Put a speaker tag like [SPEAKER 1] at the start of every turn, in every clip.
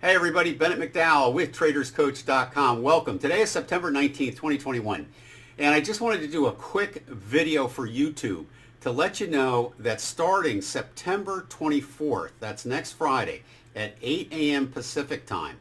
[SPEAKER 1] Hey everybody, Bennett McDowell with TradersCoach.com. Welcome. Today is September 19th, 2021. And I just wanted to do a quick video for YouTube to let you know that starting September 24th, that's next Friday at 8 a.m. Pacific time,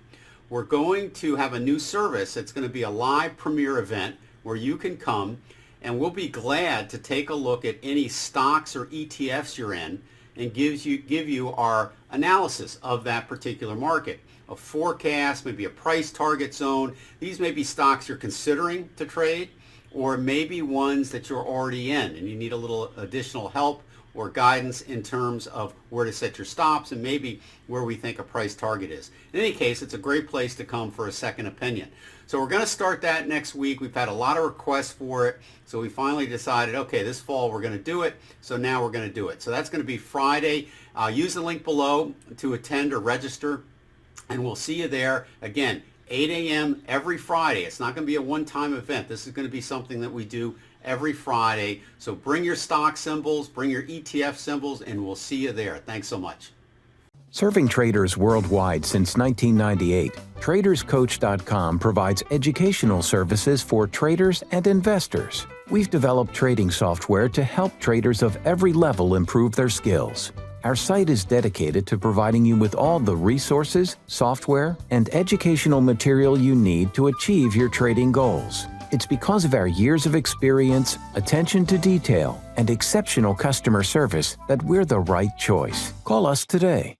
[SPEAKER 1] we're going to have a new service. It's going to be a live premiere event where you can come and we'll be glad to take a look at any stocks or ETFs you're in and give you our analysis of that particular market. A forecast, maybe a price target zone. These may be stocks you're considering to trade, or maybe ones that you're already in and you need a little additional help or guidance in terms of where to set your stops and maybe where we think a price target is. In any case, it's a great place to come for a second opinion. So we're going to start that next week. We've had a lot of requests for it, so we finally decided, okay, this fall we're going to do it, so now we're going to do it. So that's going to be Friday. Use the link below to attend or register, and we'll see you there. Again, 8 a.m. every Friday. It's not going to be a one-time event. This is going to be something that we do every Friday. So bring your stock symbols, bring your ETF symbols, and we'll see you there. Thanks so much.
[SPEAKER 2] Serving traders worldwide since 1998, TradersCoach.com provides educational services for traders and investors. We've developed trading software to help traders of every level improve their skills. Our site is dedicated to providing you with all the resources, software, and educational material you need to achieve your trading goals. It's because of our years of experience, attention to detail, and exceptional customer service that we're the right choice. Call us today.